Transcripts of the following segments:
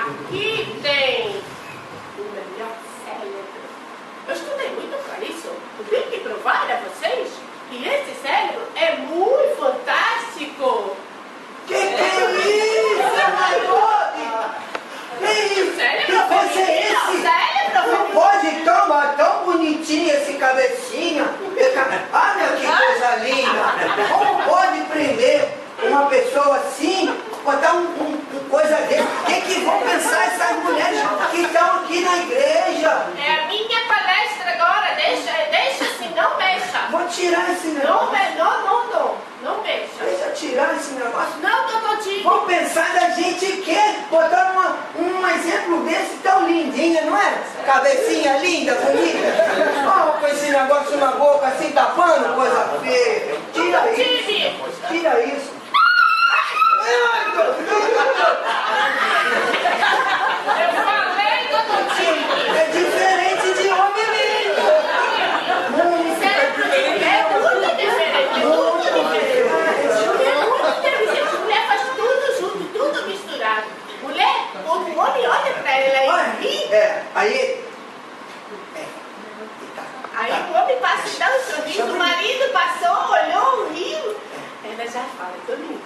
Aqui tem o melhor cérebro. Eu estudei muito para isso. Eu tenho que provar a vocês que esse cérebro é muito fantástico. Que é isso, Nairobi? Que isso? Cérebro Que coisa é feminino, esse? cérebro Não feminino. pode tão bonitinho esse cabecinha. Ah, meu, que coisa linda. Como pode prender uma pessoa assim, botar coisa desse? O que vão pensar essas mulheres que estão aqui na igreja? É a minha palestra agora. Deixa assim, não mexa. Vou tirar esse Não, negócio. não mexa. Deixa eu tirar esse negócio. Não, Tototinho. Vão pensar da gente que botar um exemplo desse tão lindinha, não é? Cabecinha linda, bonita. Oh, com esse negócio na boca assim, tapando, coisa feia. Tira isso. Tira isso. Eu falei, Tototinho. É diferente de homem mesmo. Cérebro é muito diferente. Muito diferente. É muito inteligente. Mulher faz tudo junto, tudo misturado. Mulher, o homem olha pra ela e ri. Aí o homem passa e dá um sorriso. O marido passou, olhou, riu. Ela já fala, tô linda.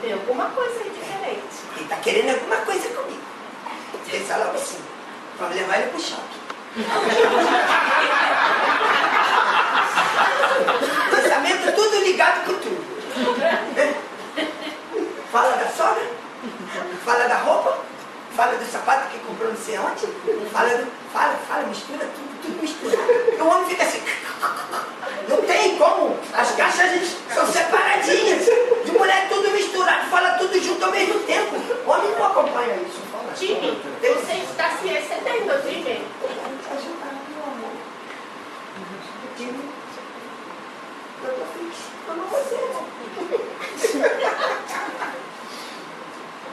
Tem alguma coisa aí diferente. Ele tá querendo alguma coisa comigo. Pensa logo assim. Vamos levar ele pro shopping. Pensamento tudo ligado com tudo. Fala da sogra, fala da roupa, fala do sapato que comprou não sei onde, fala, mistura tudo misturado. E o homem fica assim. Não tem como. As caixas são separadinhas. De mulher tudo misturado, fala tudo junto ao mesmo tempo. O homem não acompanha isso. Jimmy, você está se excedendo, Jimmy. Jimmy, eu tô feliz. Amo você, irmão.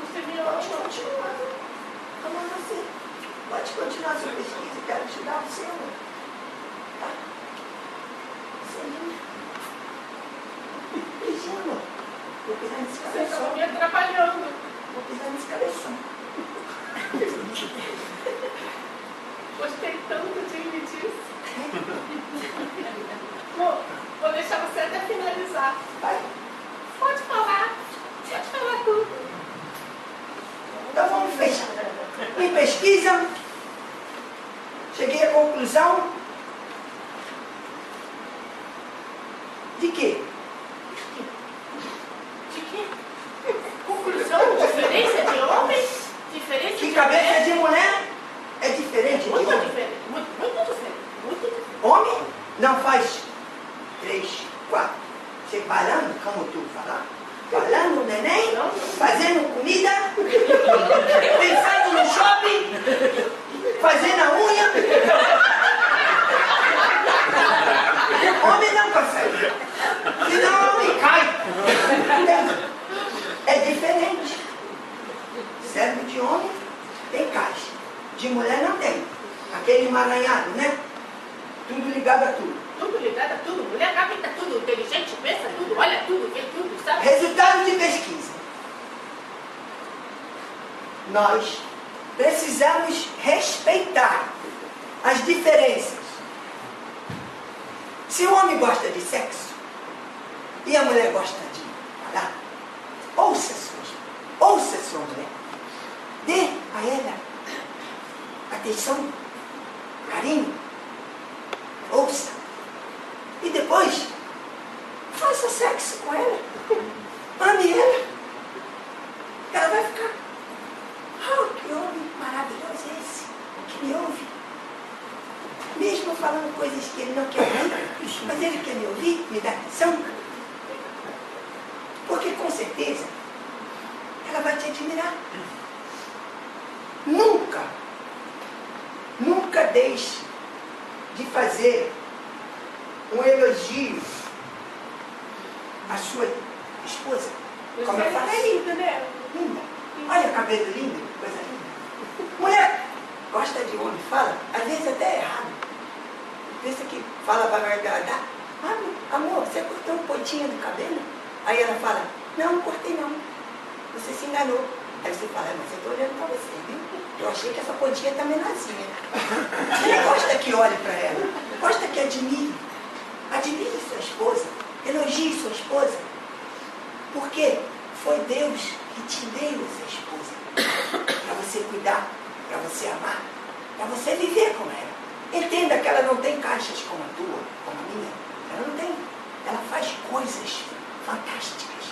Você me ama. Pode continuar. Amo você. Pode continuar a sua pesquisa. Quero te dar o seu. Tá? Beijinho. Vou pisar nesse Você cabeção. estava me atrapalhando. Vou pisar nesse cabeção. Gostei tanto de me disso. Vou deixar você até finalizar. Vai. Pode falar tudo. Então vamos fechar. Em pesquisa, cheguei à conclusão de que? De quê? Conclusão? Diferença de homens? Diferença Que de cabeça mulher? de mulher é diferente de Muito homem. diferente. Muito diferente. Muito diferente. Homem não faz 3, 4, separando, como tu falar, falando neném, fazendo comida, pensando no shopping, fazendo a unha. Homem não consegue. Senão o homem cai. É diferente. Cérebro de homem tem caixa. De mulher não tem. Aquele emaranhado, né? Tudo ligado a tudo. Tudo ligado a tudo. Mulher capta tudo. Inteligente, pensa tudo, olha tudo, vê tudo, sabe? Resultado de pesquisa. Nós precisamos respeitar as diferenças. Se o homem gosta de sexo e a mulher gosta de falar, ouça sua mulher. Dê a ela atenção, carinho. Ouça. E depois, faça sexo com ela. Ame ela. Ela vai ficar. Oh, que homem maravilhoso é esse que me ouve. Mesmo falando coisas que ele não quer ouvir, mas ele quer me ouvir, me dar atenção. Porque com certeza ela vai te admirar. Nunca deixe de fazer um elogio à sua esposa. Como eu faço? É linda, né? Linda. Olha o cabelo lindo, coisa linda. Mulher gosta de homem, fala, às vezes até errado. Pensa que fala para agradar. Ah, amor, você cortou um pontinho do cabelo? Aí ela fala, não cortei não. Você se enganou. Aí você fala, mas eu estou olhando para você, viu? Eu achei que essa pontinha está menorzinha. Ele gosta que olhe para ela, gosta que admire. Admire sua esposa, elogie sua esposa, porque foi Deus que te deu essa esposa para você cuidar, para você amar, para você viver com ela. Entenda que ela não tem caixas como a tua, como a minha. Ela não tem. Ela faz coisas fantásticas,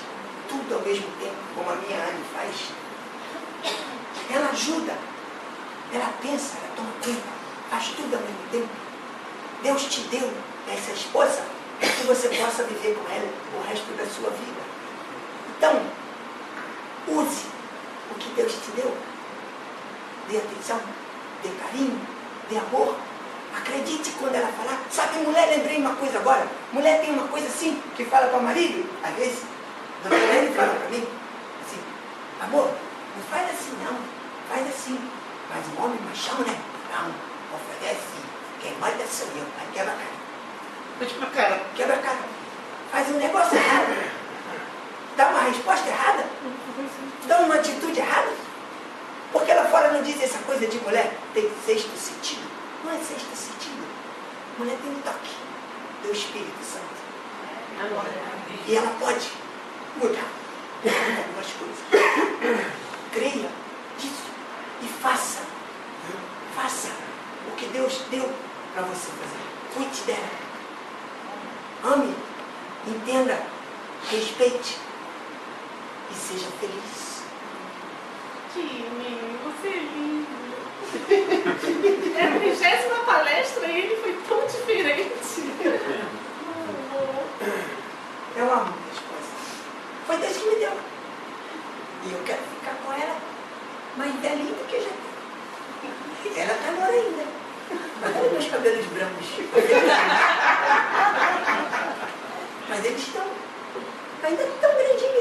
tudo ao mesmo tempo, como a minha Anne faz. Ela ajuda, ela pensa, ela toma conta, faz tudo ao mesmo tempo. Deus te deu essa esposa para que você possa viver com ela o resto da sua vida. Então, use o que Deus te deu. Dê atenção, dê carinho, dê amor. Acredite quando ela falar. Sabe, mulher, lembrei uma coisa agora. Mulher tem uma coisa assim, que fala para o marido, às vezes. Dona Helene fala para mim, assim, amor, não faz assim não, faz assim. Mas um homem machão, né? Não, vou fazer assim. Quem manda sou eu, aí quebra a cara. Quebra a cara. Quebra a cara. Faz um negócio errado. Dá uma resposta errada. Dá uma atitude errada. Porque lá fora não diz essa coisa de mulher tem sexto sentido. Não é sexto sentido. Mulher tem um toque do Espírito Santo. E ela pode mudar algumas coisas. Creia nisso e faça. Faça o que Deus deu para você fazer. Cuide dela. Ame, entenda, respeite e seja feliz. Que lindo, feliz. É a 30ª palestra e ele foi tão diferente. Eu amo minha esposa. Foi Deus que me deu. E eu quero ficar com ela mais velhinha do que já tem. Ela está agora ainda. Mas olha meus cabelos brancos. Mas eles estão ainda tão grandinhos.